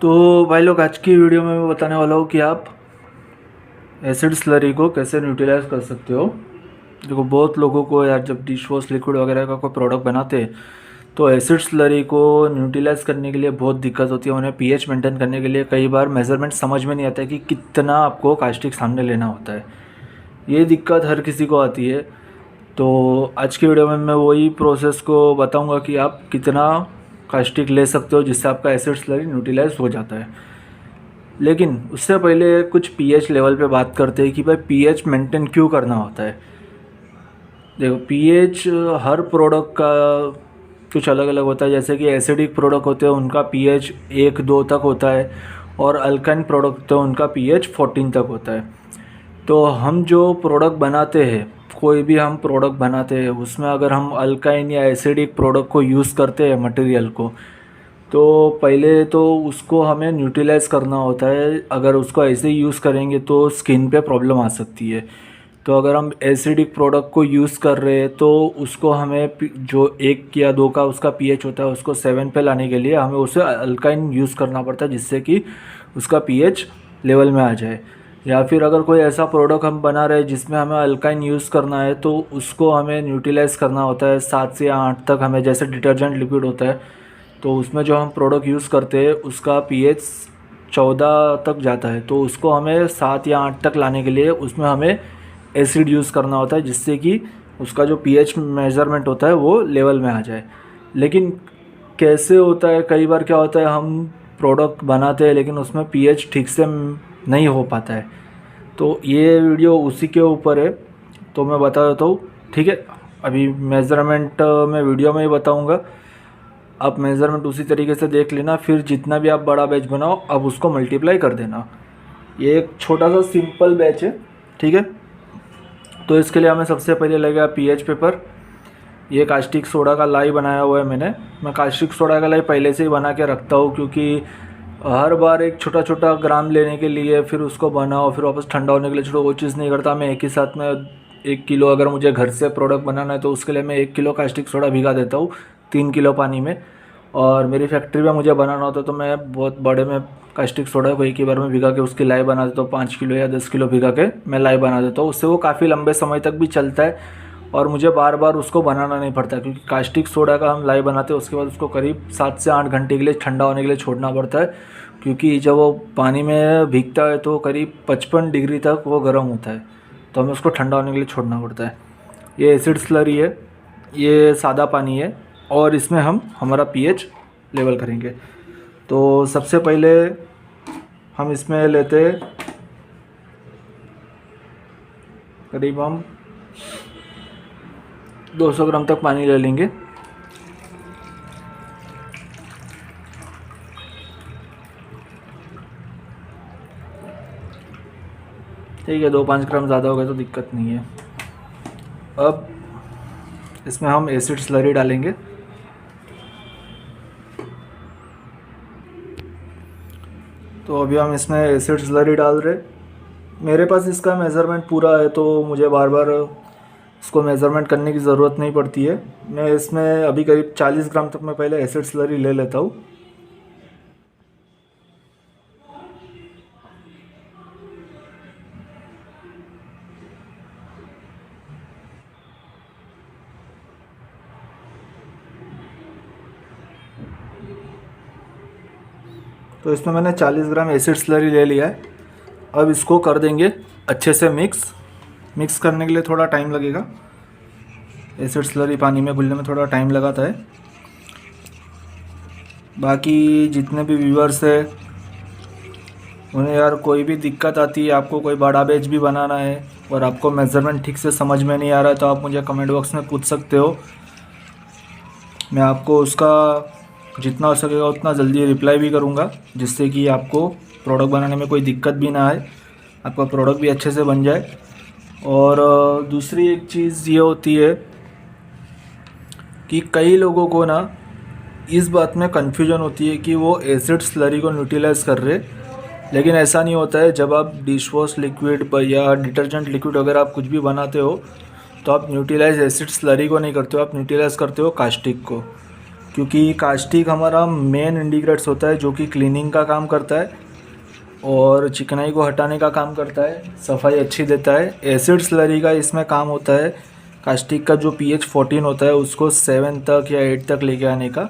तो भाई लोग, आज की वीडियो में मैं बताने वाला हूँ कि आप एसिड स्लरी को कैसे न्यूट्रलाइज कर सकते हो। देखो, बहुत लोगों को यार जब डिश वॉश लिक्विड वगैरह का कोई प्रोडक्ट बनाते हैं तो एसिड स्लरी को न्यूट्रलाइज करने के लिए बहुत दिक्कत होती है। उन्हें पीएच मेंटेन करने के लिए कई बार मेजरमेंट समझ में नहीं आता है कि कितना आपको कास्टिक सामने लेना होता है। ये दिक्कत हर किसी को आती है। तो आज की वीडियो में मैं वही प्रोसेस को बताऊंगा कि आप कितना कास्टिक ले सकते हो जिससे आपका एसिड स्लरी न्यूट्रलाइज हो जाता है। लेकिन उससे पहले कुछ पीएच लेवल पे बात करते हैं कि भाई पीएच मेंटेन क्यों करना होता है। देखो, पीएच हर प्रोडक्ट का कुछ अलग अलग होता है। जैसे कि एसिडिक प्रोडक्ट होते हैं उनका पीएच 1-2 तक होता है, और अल्काइन प्रोडक्ट होते हैं उनका पीएच 14 तक होता है। तो हम जो प्रोडक्ट बनाते हैं, कोई भी हम प्रोडक्ट बनाते हैं, उसमें अगर हम अल्काइन या एसिडिक प्रोडक्ट को यूज़ करते हैं मटेरियल को, तो पहले तो उसको हमें न्यूट्रलाइज करना होता है। अगर उसको ऐसे ही यूज़ करेंगे तो स्किन पे प्रॉब्लम आ सकती है। तो अगर हम एसिडिक प्रोडक्ट को यूज़ कर रहे हैं तो उसको हमें जो 1 या 2 का उसका पीएच होता है उसको 7 पे लाने के लिए हमें उसे अल्काइन यूज़ करना पड़ता है, जिससे कि उसका पीएच लेवल में आ जाए। या फिर अगर कोई ऐसा प्रोडक्ट हम बना रहे हैं जिसमें हमें अल्काइन यूज़ करना है तो उसको हमें न्यूट्रलाइज करना होता है 7 से 8 तक। हमें जैसे डिटर्जेंट लिक्विड होता है तो उसमें जो हम प्रोडक्ट यूज़ करते हैं उसका पीएच 14 तक जाता है, तो उसको हमें 7 या 8 तक लाने के लिए उसमें हमें एसिड यूज़ करना होता है, जिससे कि उसका जो पीएच मेज़रमेंट होता है वो लेवल में आ जाए। लेकिन कैसे होता है, कई बार क्या होता है, हम प्रोडक्ट बनाते हैं लेकिन उसमें पीएच ठीक से नहीं हो पाता है। तो ये वीडियो उसी के ऊपर है, तो मैं बता देता हूँ, ठीक है। अभी मेज़रमेंट मैं वीडियो में ही बताऊँगा, आप मेज़रमेंट उसी तरीके से देख लेना। फिर जितना भी आप बड़ा बैच बनाओ अब उसको मल्टीप्लाई कर देना। ये एक छोटा सा सिंपल बैच है, ठीक है। तो इसके लिए हमें सबसे पहले लगेगा पीएच पेपर। ये कास्टिक सोडा का लाई बनाया हुआ है मैंने। मैं कास्टिक सोडा का लाई पहले से ही बना के रखता हूँ, क्योंकि हर बार एक छोटा छोटा ग्राम लेने के लिए फिर उसको बनाओ, फिर वापस ठंडा होने के लिए छोड़ो, वो चीज़ नहीं करता मैं। एक ही साथ में 1 किलो अगर मुझे घर से प्रोडक्ट बनाना है तो उसके लिए मैं 1 किलो कास्टिक सोडा भिगा देता हूँ 3 किलो पानी में। और मेरी फैक्ट्री में मुझे बनाना होता है तो मैं बहुत बड़े में कास्टिक सोडा को एक ही बार में भिगा के उसकी लाई बना देता हूँ। 5 किलो या 10 किलो भिगा के मैं लाई बना देता हूँ। उससे वो काफ़ी लंबे समय तक भी चलता है और मुझे बार बार उसको बनाना नहीं पड़ता, क्योंकि कास्टिक सोडा का हम लाई बनाते हैं उसके बाद उसको करीब 7 से 8 घंटे के लिए ठंडा होने के लिए छोड़ना पड़ता है। क्योंकि जब वो पानी में भीगता है तो करीब 55 डिग्री तक वो गर्म होता है, तो हमें उसको ठंडा होने के लिए छोड़ना पड़ता है। ये एसिड स्लरी है, ये सादा पानी है, और इसमें हम हमारा पीएच लेवल करेंगे। तो सबसे पहले हम इसमें लेते करीब हम 200 ग्राम तक पानी ले लेंगे। ठीक है, 2-5 ग्राम ज़्यादा हो गया तो दिक्कत नहीं है। अब इसमें हम एसिड स्लरी डालेंगे। तो अभी हम इसमें एसिड स्लरी डाल रहे। मेरे पास इसका मेज़रमेंट पूरा है तो मुझे बार बार इसको मेज़रमेंट करने की ज़रूरत नहीं पड़ती है। मैं इसमें अभी करीब 40 ग्राम तक मैं पहले एसिड स्लरी ले लेता हूँ। तो इसमें मैंने 40 ग्राम एसिड स्लरी ले लिया है। अब इसको कर देंगे अच्छे से मिक्स करने के लिए थोड़ा टाइम लगेगा। एसिड स्लरी पानी में घुलने में थोड़ा टाइम लगाता है। बाकी जितने भी व्यूअर्स है उन्हें यार कोई भी दिक्कत आती है, आपको कोई बड़ा बैच भी बनाना है और आपको मेज़रमेंट ठीक से समझ में नहीं आ रहा है, तो आप मुझे कमेंट बॉक्स में पूछ सकते हो। मैं आपको उसका जितना हो सकेगा उतना जल्दी रिप्लाई भी करूँगा, जिससे कि आपको प्रोडक्ट बनाने में कोई दिक्कत भी ना आए, आपका प्रोडक्ट भी अच्छे से बन जाए। और दूसरी एक चीज़ ये होती है कि कई लोगों को ना इस बात में कन्फ्यूजन होती है कि वो एसिड स्लरी को न्यूट्रलाइज कर रहे, लेकिन ऐसा नहीं होता है। जब आप डिश वॉश लिक्विड या डिटर्जेंट लिक्विड वगैरह आप कुछ भी बनाते हो तो आप न्यूट्रलाइज एसिड स्लरी को नहीं करते हो, आप न्यूट्रलाइज करते हो कास्टिक को। क्योंकि कास्टिक हमारा मेन इंडिग्रेट्स होता है जो कि क्लीनिंग का काम करता है और चिकनाई को हटाने का काम करता है, सफाई अच्छी देता है। एसिड स्लरी का इसमें काम होता है कास्टिक का जो pH 14 होता है उसको 7 तक या 8 तक लेके आने का।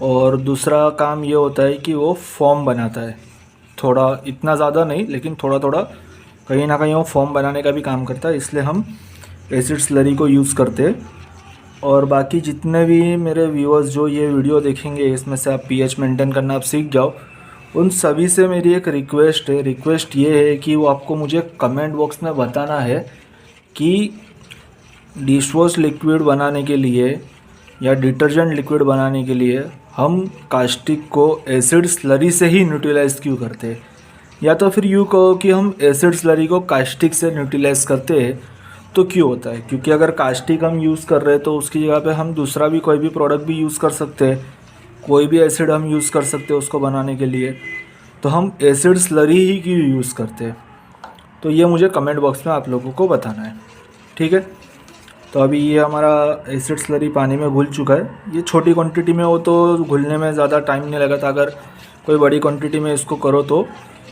और दूसरा काम ये होता है कि वो फॉर्म बनाता है, थोड़ा इतना ज़्यादा नहीं लेकिन थोड़ा थोड़ा कहीं ना कहीं वो फॉर्म बनाने का भी काम करता है, इसलिए हम एसिड स्लरी को यूज़ करते हैं। और बाकी जितने भी मेरे व्यूअर्स जो ये वीडियो देखेंगे इसमें से आप pH मेंटेन करना आप सीख जाओ, उन सभी से मेरी एक रिक्वेस्ट है। रिक्वेस्ट ये है कि वो आपको मुझे कमेंट बॉक्स में बताना है कि डिश वॉश लिक्विड बनाने के लिए या डिटर्जेंट लिक्विड बनाने के लिए हम कास्टिक को एसिड स्लरी से ही न्यूट्रलाइज क्यों करते हैं, या तो फिर यूँ कहो कि हम एसिड स्लरी को कास्टिक से न्यूट्रलाइज करते हैं तो क्यों होता है। क्योंकि अगर कास्टिक हम यूज़ कर रहे हैं तो उसकी जगह पे हम दूसरा भी कोई भी प्रोडक्ट भी यूज़ कर सकते हैं, कोई भी एसिड हम यूज़ कर सकते हैं उसको बनाने के लिए, तो हम एसिड स्लरी ही क्यों यूज़ करते हैं। तो ये मुझे कमेंट बॉक्स में आप लोगों को बताना है, ठीक है। तो अभी ये हमारा एसिड स्लरी पानी में घुल चुका है। ये छोटी क्वांटिटी में हो तो घुलने में ज़्यादा टाइम नहीं लगा था, अगर कोई बड़ी क्वांटिटी में इसको करो तो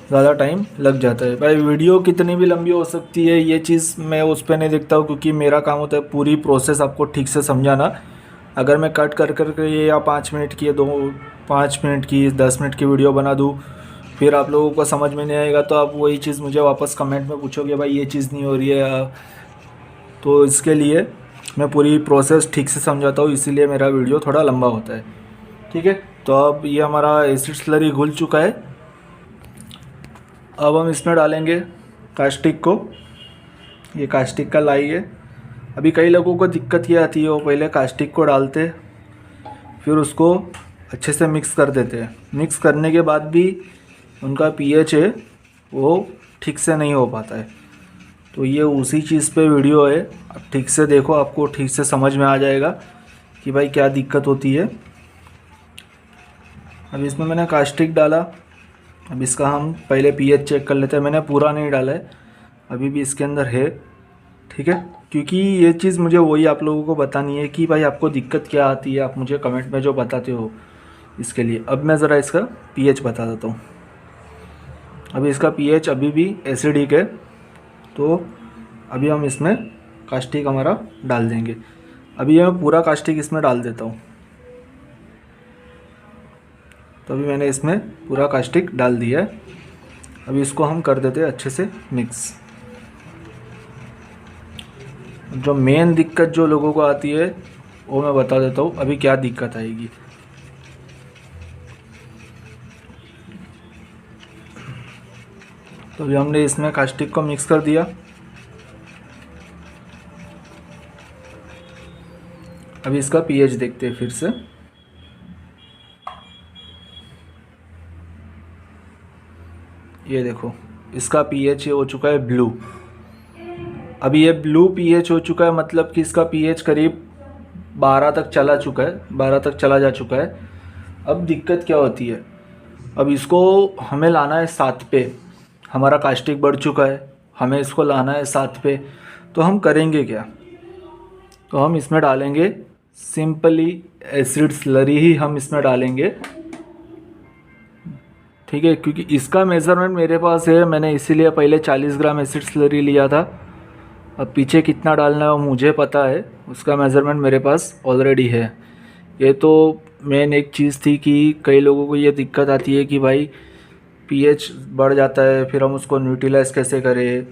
ज़्यादा टाइम लग जाता है। भाई वीडियो कितनी भी लंबी हो सकती है ये चीज़ मैं उस पर नहीं देखता हूँ, क्योंकि मेरा काम होता है पूरी प्रोसेस आपको ठीक से समझाना। अगर मैं कट कर के ये या 5 मिनट की 5 मिनट की 10 मिनट की वीडियो बना दूँ फिर आप लोगों को समझ में नहीं आएगा तो आप वही चीज़ मुझे वापस कमेंट में पूछोगे भाई ये चीज़ नहीं हो रही है। तो इसके लिए मैं पूरी प्रोसेस ठीक से समझाता हूँ, इसीलिए मेरा वीडियो थोड़ा लंबा होता है, ठीक है। तो अब ये हमारा एसिड स्लरी घुल चुका है। अब हम इसमें डालेंगे कास्टिक को। ये कास्टिक का लाई है। अभी कई लोगों को दिक्कत ये आती है, वो पहले कास्टिक को डालते फिर उसको अच्छे से मिक्स कर देते हैं। मिक्स करने के बाद भी उनका pH है वो ठीक से नहीं हो पाता है। तो ये उसी चीज़ पे वीडियो है, आप ठीक से देखो, आपको ठीक से समझ में आ जाएगा कि भाई क्या दिक्कत होती है। अब इसमें मैंने कास्टिक डाला। अब इसका हम पहले pH चेक कर लेते हैं। मैंने पूरा नहीं डाला है, अभी भी इसके अंदर है, ठीक है। क्योंकि ये चीज़ मुझे वही आप लोगों को बतानी है कि भाई आपको दिक्कत क्या आती है, आप मुझे कमेंट में जो बताते हो इसके लिए। अब मैं ज़रा इसका pH बता देता हूँ। अभी इसका pH अभी भी एसिडिक है, तो अभी हम इसमें कास्टिक हमारा डाल देंगे। अभी मैं पूरा कास्टिक इसमें डाल देता हूँ। तो अभी मैंने इसमें पूरा कास्टिक डाल दिया है। अभी इसको हम कर देते हैं अच्छे से मिक्स। जो मेन दिक्कत जो लोगों को आती है वो मैं बता देता हूँ अभी क्या दिक्कत आएगी। तो अभी हमने इसमें कास्टिक को मिक्स कर दिया। अभी इसका pH देखते हैं फिर से। ये देखो इसका pH हो चुका है ब्लू। अभी ये ब्लू pH हो चुका है, मतलब कि इसका pH करीब 12 तक चला चुका है, 12 तक चला जा चुका है। अब दिक्कत क्या होती है, अब इसको हमें लाना है 7 पे। हमारा कास्टिक बढ़ चुका है, हमें इसको लाना है 7 पे। तो हम करेंगे क्या, तो हम इसमें डालेंगे सिंपली एसिड स्लरी ही हम इसमें डालेंगे, ठीक है। क्योंकि इसका मेज़रमेंट मेरे पास है, मैंने इसीलिए पहले 40 ग्राम एसिड स्लरी लिया था। अब पीछे कितना डालना है वो मुझे पता है, उसका मेज़रमेंट मेरे पास ऑलरेडी है। ये तो मेन एक चीज़ थी कि कई लोगों को ये दिक्कत आती है कि भाई pH बढ़ जाता है, फिर हम उसको न्यूट्रलाइज कैसे करें।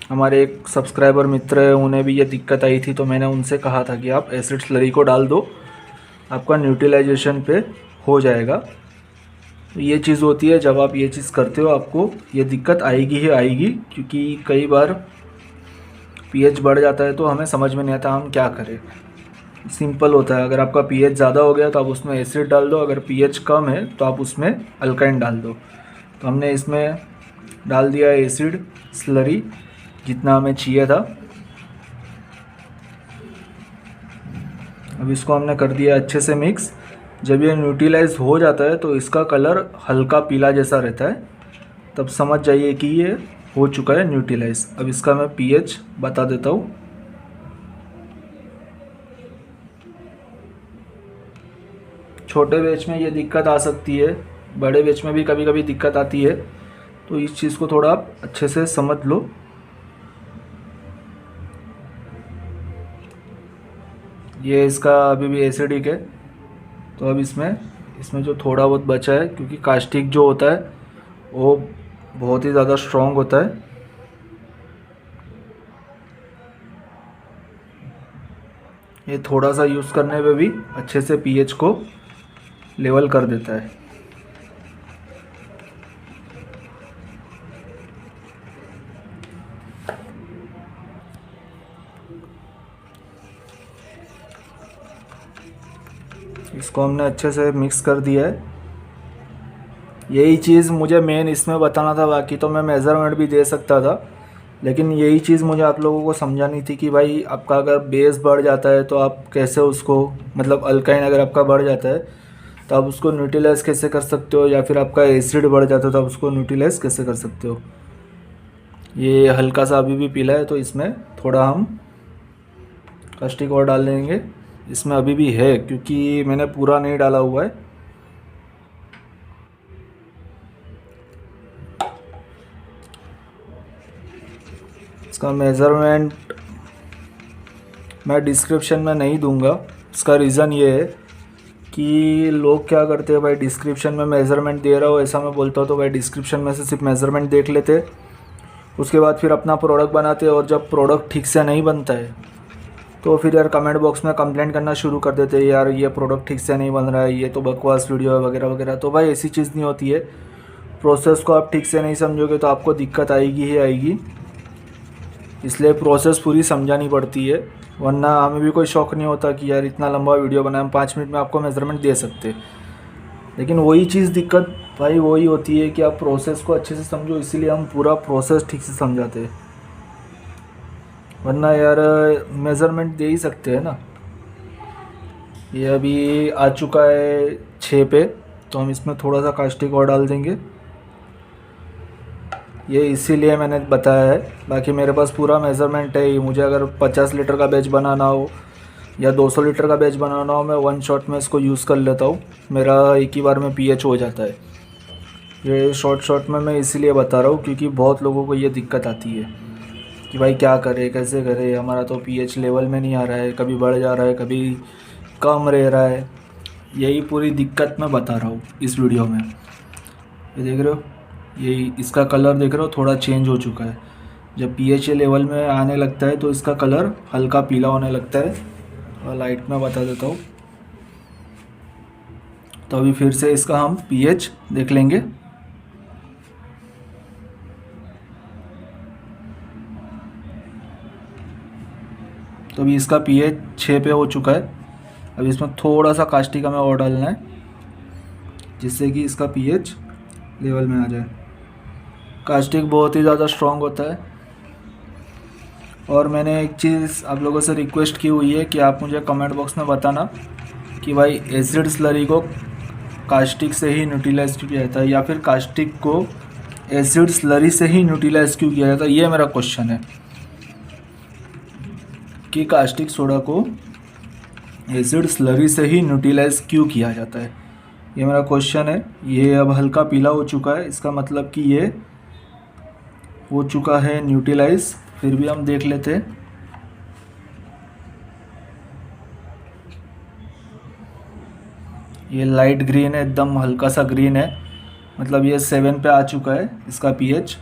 हमारे एक सब्सक्राइबर मित्र है, उन्हें भी ये दिक्कत आई थी, तो मैंने उनसे कहा था कि आप एसिड स्लरी को डाल दो, आपका न्यूट्रलाइजेशन पे हो जाएगा। तो ये चीज़ होती है, जब आप ये चीज़ करते हो आपको ये दिक्कत आएगी ही आएगी, क्योंकि कई बार pH बढ़ जाता है तो हमें समझ में नहीं आता हम क्या करें। सिंपल होता है, अगर आपका pH ज़्यादा हो गया तो आप उसमें एसिड डाल दो, अगर pH कम है तो आप उसमें अल्काइन डाल दो। तो हमने इसमें डाल दिया एसिड स्लरी जितना हमें चाहिए था। अब इसको हमने कर दिया अच्छे से मिक्स। जब ये न्यूट्रलाइज हो जाता है तो इसका कलर हल्का पीला जैसा रहता है, तब समझ जाइए कि ये हो चुका है न्यूट्रलाइज। अब इसका मैं pH बता देता हूँ। छोटे बैच में ये दिक्कत आ सकती है, बड़े बैच में भी कभी कभी दिक्कत आती है, तो इस चीज़ को थोड़ा आप अच्छे से समझ लो। ये इसका अभी भी एसिडिक है, तो अब इसमें जो थोड़ा बहुत बचा है, क्योंकि कास्टिक जो होता है वो बहुत ही ज़्यादा स्ट्रॉन्ग होता है, ये थोड़ा सा यूज़ करने पे भी अच्छे से पीएच को लेवल कर देता है। इसको हमने अच्छे से मिक्स कर दिया है। यही चीज़ मुझे मेन इसमें बताना था, बाकी तो मैं मेज़रमेंट भी दे सकता था, लेकिन यही चीज़ मुझे आप लोगों को समझानी थी कि भाई आपका अगर बेस बढ़ जाता है तो आप कैसे उसको, मतलब अल्काइन अगर आपका बढ़ जाता है तो आप उसको न्यूट्रलाइज कैसे कर सकते हो, या फिर आपका एसिड बढ़ जाता है तो आप उसको न्यूट्रलाइज कैसे कर सकते हो। ये हल्का सा अभी भी पीला है, तो इसमें थोड़ा हम कास्टिक और डाल देंगे। इसमें अभी भी है, क्योंकि मैंने पूरा नहीं डाला हुआ है। इसका मेज़रमेंट मैं डिस्क्रिप्शन में नहीं दूंगा। इसका रीज़न ये है कि लोग क्या करते हैं भाई, डिस्क्रिप्शन में मेज़रमेंट दे रहा हो ऐसा मैं बोलता हूँ तो भाई डिस्क्रिप्शन में से सिर्फ मेज़रमेंट देख लेते, उसके बाद फिर अपना प्रोडक्ट बनाते, और जब प्रोडक्ट ठीक से नहीं बनता है तो फिर यार कमेंट बॉक्स में कंप्लेंट करना शुरू कर देते हैं, यार ये प्रोडक्ट ठीक से नहीं बन रहा है, ये तो बकवास वीडियो है वगैरह वगैरह। तो भाई ऐसी चीज़ नहीं होती है। प्रोसेस को आप ठीक से नहीं समझोगे तो आपको दिक्कत आएगी ही आएगी, इसलिए प्रोसेस पूरी समझानी पड़ती है। वरना हमें भी कोई शौक़ नहीं होता कि यार इतना लंबा वीडियो बनाए, हम 5 मिनट में आपको मेज़रमेंट दे सकते, लेकिन वही चीज़ दिक्कत भाई वही होती है कि आप प्रोसेस को अच्छे से समझो, इसीलिए हम पूरा प्रोसेस ठीक से समझाते हैं। वरना यार मेज़रमेंट दे ही सकते हैं ना। ये अभी आ चुका है 6 पे, तो हम इसमें थोड़ा सा कास्टिक और डाल देंगे। ये इसीलिए मैंने बताया है, बाकी मेरे पास पूरा मेज़रमेंट है। मुझे अगर 50 लीटर का बैच बनाना हो या 200 लीटर का बैच बनाना हो, मैं वन शॉट में इसको यूज़ कर लेता हूँ, मेरा एक ही बार में पीएच हो जाता है। ये शॉर्ट में मैं इसीलिए बता रहा हूँ क्योंकि बहुत लोगों को ये दिक्कत आती है कि भाई क्या करे, कैसे करे, हमारा तो पीएच लेवल में नहीं आ रहा है, कभी बढ़ जा रहा है, कभी कम रह रहा है। यही पूरी दिक्कत मैं बता रहा हूँ इस वीडियो में। ये देख रहे हो, यही इसका कलर देख रहे हो थोड़ा चेंज हो चुका है। जब पीएच लेवल में आने लगता है तो इसका कलर हल्का पीला होने लगता है। और लाइट में बता देता हूँ, तो अभी फिर से इसका हम पीएच देख लेंगे। तो अभी इसका पीएच 6 पे हो चुका है। अभी इसमें थोड़ा सा कास्टिक हमें और डालना है, जिससे कि इसका पीएच लेवल में आ जाए। कास्टिक बहुत ही ज़्यादा स्ट्रॉन्ग होता है। और मैंने एक चीज़ आप लोगों से रिक्वेस्ट की हुई है कि आप मुझे कमेंट बॉक्स में बताना कि भाई एसिड स्लरी को कास्टिक से ही न्यूट्रलाइज क्यों किया जाता है, या फिर कास्टिक को एसिड स्लरी से ही न्यूट्रलाइज क्यों किया जाता है। ये मेरा क्वेश्चन है कि कास्टिक सोडा को एसिड स्लरी से ही न्यूट्रलाइज क्यों किया जाता है, ये मेरा क्वेश्चन है। ये अब हल्का पीला हो चुका है, इसका मतलब कि ये हो चुका है न्यूट्रलाइज। फिर भी हम देख लेते हैं। ये लाइट ग्रीन है, एकदम हल्का सा ग्रीन है, मतलब ये 7 पे आ चुका है इसका पीएच।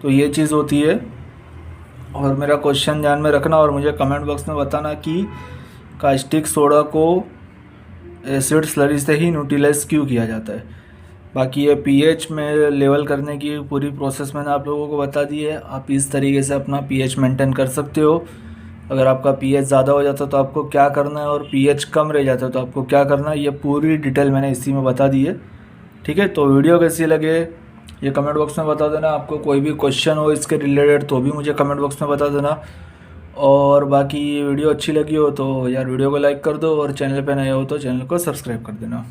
तो ये चीज़ होती है। और मेरा क्वेश्चन ध्यान में रखना और मुझे कमेंट बॉक्स में बताना कि कास्टिक सोडा को एसिड स्लरी से ही न्यूट्रलाइज क्यों किया जाता है। बाकी ये पीएच में लेवल करने की पूरी प्रोसेस मैंने आप लोगों को बता दी है। आप इस तरीके से अपना पीएच मेंटेन कर सकते हो। अगर आपका पीएच ज़्यादा हो जाता है तो आपको क्या करना है, और पीएच कम रह जाता है तो आपको क्या करना है, ये पूरी डिटेल मैंने इसी में बता दी है। ठीक है, तो वीडियो कैसी लगे ये कमेंट बॉक्स में बता देना। आपको कोई भी क्वेश्चन हो इसके रिलेटेड तो भी मुझे कमेंट बॉक्स में बता देना। और बाकी ये वीडियो अच्छी लगी हो तो यार वीडियो को लाइक कर दो, और चैनल पे नए हो तो चैनल को सब्सक्राइब कर देना।